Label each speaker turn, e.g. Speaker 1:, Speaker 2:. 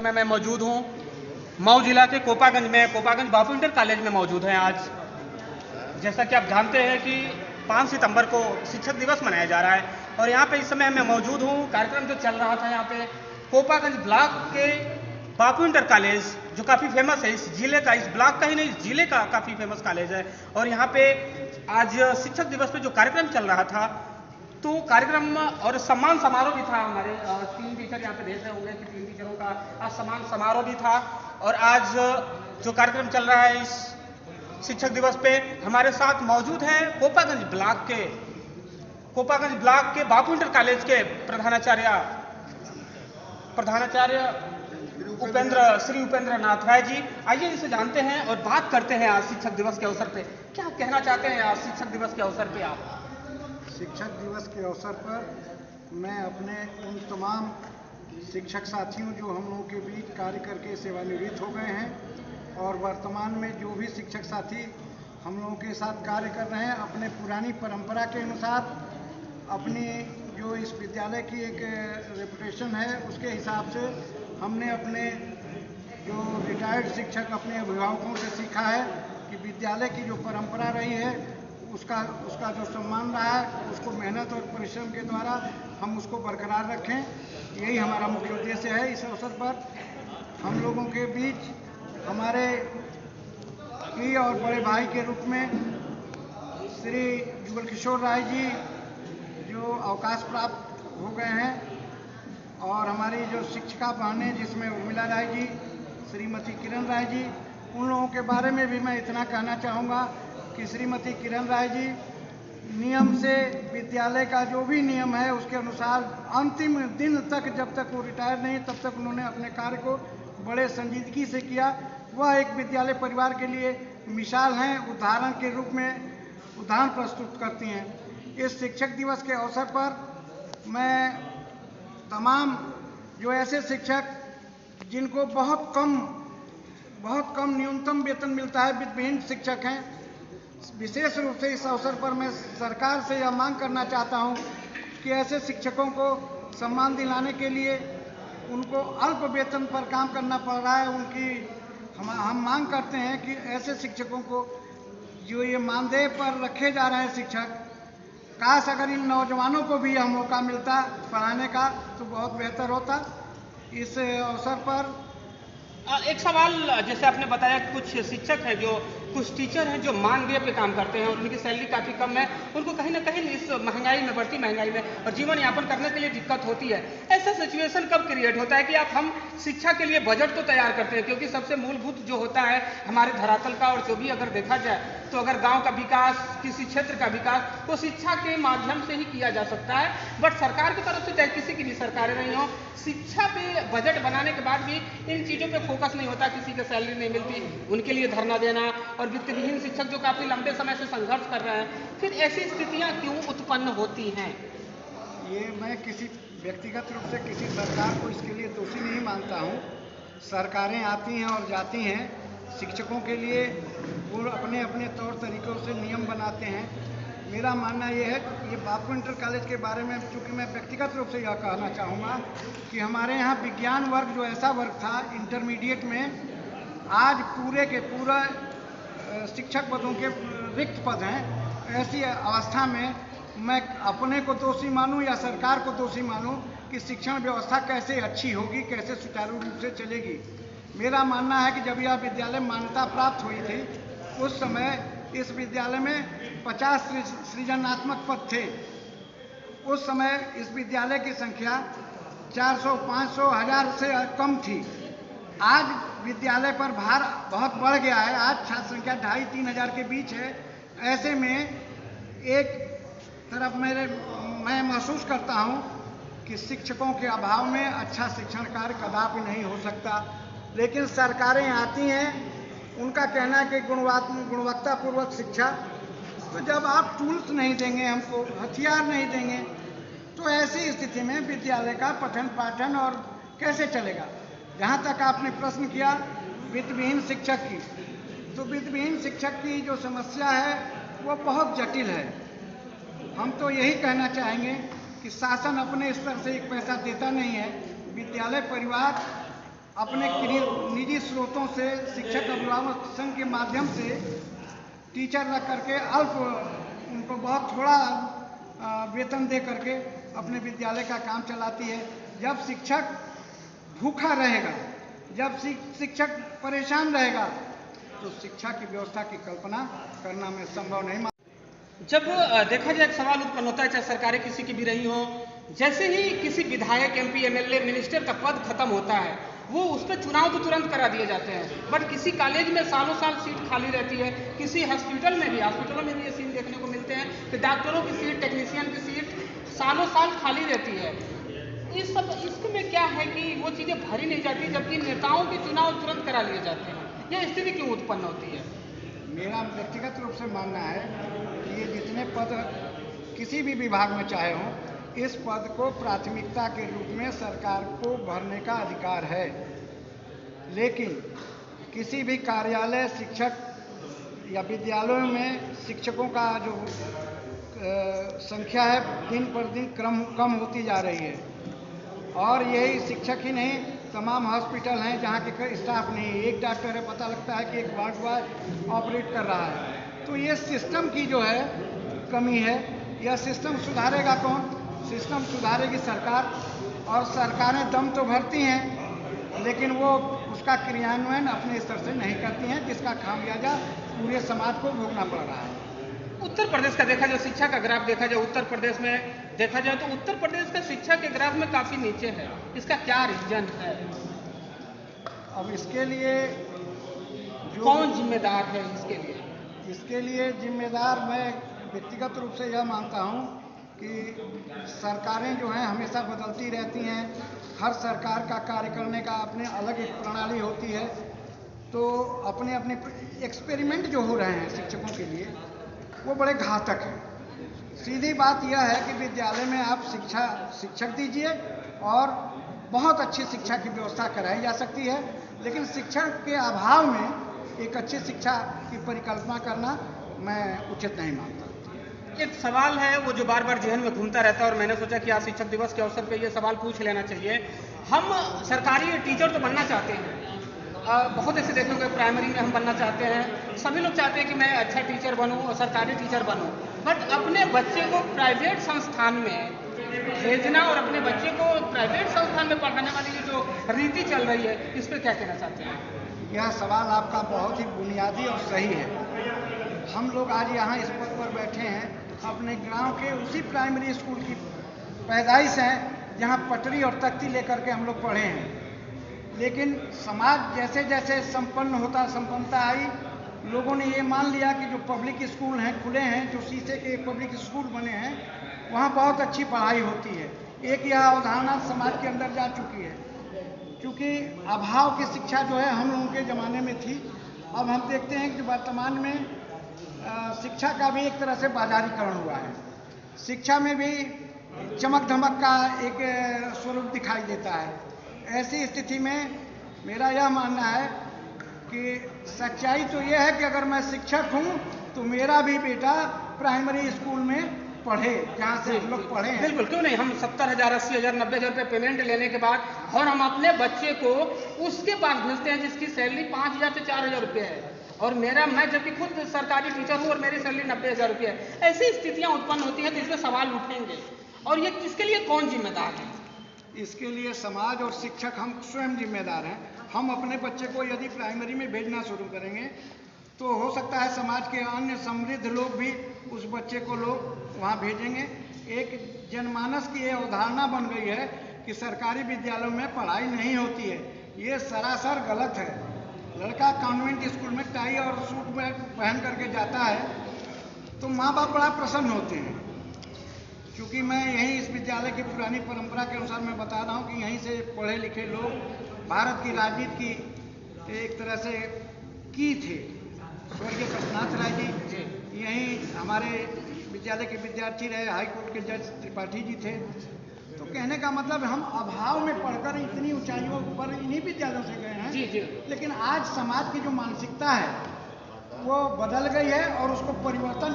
Speaker 1: समय मैं मौजूद हूँ मऊ जिला के कोपागंज बापू इंटर कॉलेज में मौजूद हैं। आज जैसा कि आप जानते हैं कि 5 सितंबर को शिक्षक दिवस मनाया जा रहा है और यहाँ पे इस समय मैं मौजूद हूँ। कार्यक्रम जो चल रहा था यहाँ पे कोपागंज ब्लॉक के बापू इंटर कॉलेज जो काफ़ी फेमस है, इस जिले का, इस ब्लॉक का ही नहीं, इस जिले का काफ़ी फेमस कॉलेज है। और यहाँ पे आज शिक्षक दिवस पे जो कार्यक्रम चल रहा था तो कार्यक्रम और सम्मान समारोह भी था। हमारे 3 टीचर यहाँ पे देख रहे होंगे कि 3 टीचरों का आज सम्मान समारोह भी था। और आज जो कार्यक्रम चल रहा है इस शिक्षक दिवस पे हमारे साथ मौजूद हैं कोपागंज ब्लॉक के बापू इंटर कॉलेज के प्रधानाचार्य श्री उपेंद्र नाथ राय जी। आइए इनसे जानते हैं और बात करते हैं आज शिक्षक दिवस के अवसर पे। क्या कहना चाहते हैं आज शिक्षक दिवस के अवसर पे आप?
Speaker 2: शिक्षक दिवस के अवसर पर मैं अपने उन तमाम शिक्षक साथियों जो हम लोगों के बीच कार्य करके सेवानिवृत्त हो गए हैं और वर्तमान में जो भी शिक्षक साथी हम लोगों के साथ कार्य कर रहे हैं, अपने पुरानी परंपरा के अनुसार अपनी जो इस विद्यालय की एक रेपुटेशन है उसके हिसाब से हमने अपने जो रिटायर्ड शिक्षक अपने अभिभावकों से सीखा है कि विद्यालय की जो परंपरा रही है उसका जो सम्मान रहा है उसको मेहनत और परिश्रम के द्वारा हम उसको बरकरार रखें। यही हमारा मुख्य उद्देश्य है। इस अवसर पर हम लोगों के बीच हमारे प्रिय और बड़े भाई के रूप में श्री जुगल किशोर राय जी जो अवकाश प्राप्त हो गए हैं और हमारी जो शिक्षिका बहनें जिसमें उर्मिला राय जी, श्रीमती किरण राय जी, उन लोगों के बारे में भी मैं इतना कहना चाहूँगा कि श्रीमती किरण राय जी नियम से विद्यालय का जो भी नियम है उसके अनुसार अंतिम दिन तक, जब तक वो रिटायर नहीं तब तक उन्होंने अपने कार्य को बड़े संजीदगी से किया। वह एक विद्यालय परिवार के लिए मिसाल हैं, उदाहरण के रूप में उदाहरण प्रस्तुत करती हैं। इस शिक्षक दिवस के अवसर पर मैं तमाम जो ऐसे शिक्षक जिनको बहुत कम न्यूनतम वेतन मिलता है, वित्तविहीन शिक्षक हैं, विशेष रूप से इस अवसर पर मैं सरकार से यह मांग करना चाहता हूं कि ऐसे शिक्षकों को सम्मान दिलाने के लिए उनको अल्प वेतन पर काम करना पड़ रहा है। हम मांग करते हैं कि ऐसे शिक्षकों को जो ये मानदेय पर रखे जा रहे हैं शिक्षक, काश अगर इन नौजवानों को भी यह मौका मिलता पढ़ाने का तो बहुत बेहतर होता। इस अवसर पर
Speaker 1: एक सवाल, जैसे आपने बताया कुछ शिक्षक हैं जो कुछ टीचर हैं जो मानदेय पे काम करते हैं और उनकी सैलरी काफ़ी कम है, उनको कहीं ना कहीं इस बढ़ती महंगाई में और जीवन यापन करने के लिए दिक्कत होती है। ऐसा सिचुएशन कब क्रिएट होता है कि हम शिक्षा के लिए बजट तो तैयार करते हैं, क्योंकि सबसे मूलभूत जो होता है हमारे धरातल का और जो भी अगर देखा जाए तो अगर गाँव का विकास, किसी क्षेत्र का विकास तो शिक्षा के माध्यम से ही किया जा सकता है। बट सरकार की तरफ से, चाहे किसी की भी सरकारें नहीं हो, शिक्षा पे बजट बनाने के बाद भी इन चीज़ों पे फोकस नहीं होता। किसी को सैलरी नहीं मिलती, उनके लिए धरना देना, और वित्तविहीन शिक्षक जो काफ़ी लंबे समय से संघर्ष कर रहे हैं, फिर ऐसी स्थितियां क्यों उत्पन्न होती हैं?
Speaker 2: ये मैं किसी व्यक्तिगत रूप से किसी सरकार को इसके लिए दोषी नहीं मानता हूँ। सरकारें आती हैं और जाती हैं, शिक्षकों के लिए वो अपने अपने तौर तरीक़ों से नियम बनाते हैं। मेरा मानना ये है कि ये बापू इंटर कॉलेज के बारे में चूँकि मैं व्यक्तिगत रूप से यह कहना चाहूँगा कि हमारे यहाँ विज्ञान वर्ग जो ऐसा वर्ग था इंटरमीडिएट में, आज पूरे के पूरा शिक्षक पदों के रिक्त पद हैं। ऐसी अवस्था में मैं अपने को दोषी मानूं या सरकार को दोषी मानूं कि शिक्षण व्यवस्था कैसे अच्छी होगी, कैसे सुचारू रूप से चलेगी। मेरा मानना है कि जब यह विद्यालय मान्यता प्राप्त हुई थी उस समय इस विद्यालय में 50 सृजनात्मक पद थे। उस समय इस विद्यालय की संख्या 400, 500, 1000 से कम थी। आज विद्यालय पर भार बहुत बढ़ गया है। आज छात्र संख्या 2500-3000 हज़ार के बीच है। ऐसे में एक तरफ मैं महसूस करता हूँ कि शिक्षकों के अभाव में अच्छा शिक्षण कार्य कदापि नहीं हो सकता। लेकिन सरकारें आती हैं, उनका कहना है कि गुणवत्तापूर्वक शिक्षा, तो जब आप टूल्स नहीं देंगे, हमको हथियार नहीं देंगे, तो ऐसी स्थिति में विद्यालय का पठन पाठन और कैसे चलेगा। जहाँ तक आपने प्रश्न किया वित्तविहीन शिक्षक की, तो वित्तविहीन शिक्षक की जो समस्या है वो बहुत जटिल है। हम तो यही कहना चाहेंगे कि शासन अपने स्तर से एक पैसा देता नहीं है। विद्यालय परिवार अपने निजी स्रोतों से शिक्षक अभिभावक संघ के माध्यम से टीचर रख करके उनको बहुत थोड़ा वेतन दे करके अपने विद्यालय का काम चलाती है। जब शिक्षक भूखा रहेगा, जब शिक्षक परेशान रहेगा, तो शिक्षा की व्यवस्था की कल्पना करना मैं संभव नहीं मानता।
Speaker 1: जब देखा जाए, एक सवाल उत्पन्न होता है, चाहे सरकारें किसी की भी रही हो, जैसे ही किसी विधायक, एमपी, एमएलए, मिनिस्टर का पद खत्म होता है, वो उस पर चुनाव तो तुरंत करा दिए जाते हैं, बट किसी कॉलेज में सालों साल सीट खाली रहती है, किसी हॉस्पिटलों में भी ये सीन देखने को मिलते हैं कि डॉक्टरों की सीट, टेक्नीशियन की सीट सालों साल खाली रहती है। इसमें क्या है कि वो चीज़ें भरी नहीं जाती, जबकि नेताओं के चुनाव तुरंत करा लिए जाते हैं। यह स्थिति क्यों उत्पन्न होती है?
Speaker 2: मेरा व्यक्तिगत रूप से मानना है कि ये जितने पद किसी भी विभाग में चाहे हों, इस पद को प्राथमिकता के रूप में सरकार को भरने का अधिकार है। लेकिन किसी भी कार्यालय, शिक्षक या विद्यालयों में शिक्षकों का जो संख्या है, दिन पर दिन कम होती जा रही है। और यही शिक्षक ही नहीं, तमाम हॉस्पिटल हैं जहाँ के स्टाफ नहीं है, एक डॉक्टर है, पता लगता है कि एक वार्ड बॉय ऑपरेट कर रहा है। तो ये सिस्टम की जो है कमी है। यह सिस्टम सुधारेगा कौन? सिस्टम सुधारेगी सरकार, और सरकारें दम तो भरती हैं, लेकिन वो उसका क्रियान्वयन अपने स्तर से नहीं करती हैं, जिसका खामियाजा पूरे समाज को भोगना पड़ रहा है।
Speaker 1: उत्तर प्रदेश का देखा जाए, शिक्षा का ग्राफ देखा जाए, उत्तर प्रदेश में देखा जाए तो उत्तर प्रदेश का शिक्षा के ग्राफ में काफी नीचे है। इसका क्या रीजन है?
Speaker 2: अब इसके लिए
Speaker 1: कौन जिम्मेदार है?
Speaker 2: इसके लिए जिम्मेदार मैं व्यक्तिगत रूप से यह मानता हूं कि सरकारें जो हैं हमेशा बदलती रहती हैं। हर सरकार का कार्य करने का अपने अलग एक प्रणाली होती है। तो अपने अपने एक्सपेरिमेंट जो हो रहे हैं शिक्षकों के लिए, वो बड़े घातक हैं। सीधी बात यह है कि विद्यालय में आप शिक्षक दीजिए और बहुत अच्छी शिक्षा की व्यवस्था कराई जा सकती है, लेकिन शिक्षक के अभाव में एक अच्छी शिक्षा की परिकल्पना करना मैं उचित नहीं मानता।
Speaker 1: एक सवाल है वो जो बार बार जहन में घूमता रहता है, और मैंने सोचा कि आज शिक्षक दिवस के अवसर पर यह सवाल पूछ लेना चाहिए। हम सरकारी टीचर तो बनना चाहते हैं, बहुत ऐसे देखने को प्राइमरी में हम बनना चाहते हैं, सभी लोग चाहते हैं कि मैं अच्छा टीचर बनूं और सरकारी टीचर बनूं, बट अपने बच्चे को प्राइवेट संस्थान में भेजना और अपने बच्चे को प्राइवेट संस्थान में पढ़ाने वाली जो रीति चल रही है, इस पर क्या कहना चाहते हैं?
Speaker 2: यह सवाल आपका बहुत ही बुनियादी और सही है। हम लोग आज यहाँ इस पद पर बैठे हैं, अपने गांव के उसी प्राइमरी स्कूल की पैदाइश है जहाँ पटरी और तख्ती लेकर के हम लोग पढ़े हैं। लेकिन समाज जैसे जैसे संपन्नता आई, लोगों ने ये मान लिया कि जो पब्लिक स्कूल हैं खुले हैं, जो शीशे के पब्लिक स्कूल बने हैं, वहाँ बहुत अच्छी पढ़ाई होती है। एक यह अवधारणा समाज के अंदर जा चुकी है। क्योंकि अभाव की शिक्षा जो है हम लोगों के ज़माने में थी, अब हम देखते हैं कि वर्तमान में शिक्षा का भी एक तरह से बाजारीकरण हुआ है। शिक्षा में भी चमक धमक का एक स्वरूप दिखाई देता है। ऐसी स्थिति में मेरा यह मानना है कि सच्चाई तो यह है कि अगर मैं शिक्षक हूं तो मेरा भी बेटा प्राइमरी स्कूल में पढ़े, जहाँ से हम लोग पढ़े हैं।
Speaker 1: बिल्कुल, क्यों नहीं। हम 70,000, 80,000, 90,000 रुपये पेमेंट लेने के बाद और हम अपने बच्चे को उसके पास भेजते हैं जिसकी सैलरी 5,000 से 4,000 रुपये है, और मैं जबकि खुद सरकारी टीचर हूँ और मेरी सैलरी 90,000 रुपये है। ऐसी स्थितियाँ उत्पन्न होती हैं तो इसमें सवाल उठेंगे, और ये इसके लिए कौन जिम्मेदार है?
Speaker 2: इसके लिए समाज और शिक्षक हम स्वयं जिम्मेदार हैं। हम अपने बच्चे को यदि प्राइमरी में भेजना शुरू करेंगे तो हो सकता है समाज के अन्य समृद्ध लोग भी उस बच्चे को वहाँ भेजेंगे। एक जनमानस की ये अवधारणा बन गई है कि सरकारी विद्यालयों में पढ़ाई नहीं होती है। ये सरासर गलत है। लड़का कॉन्वेंट स्कूल में टाई और सूट में पहन करके जाता है तो माँ बाप बड़ा प्रसन्न होते हैं। क्योंकि मैं यहीं इस विद्यालय की पुरानी परंपरा के अनुसार मैं बता रहा हूँ कि यहीं से पढ़े लिखे लोग भारत की राजनीति की एक तरह से की थे। स्वर्गीय कृष्णनाथ राय जी यहीं हमारे विद्यालय के विद्यार्थी रहे, हाई कोर्ट के जज त्रिपाठी जी थे। तो कहने का मतलब हम अभाव में पढ़कर इतनी ऊंचाइयों पर इन्हीं विद्यालयों से गए हैं।
Speaker 1: जी।
Speaker 2: लेकिन आज समाज की जो मानसिकता है वो बदल गई है और उसको परिवर्तन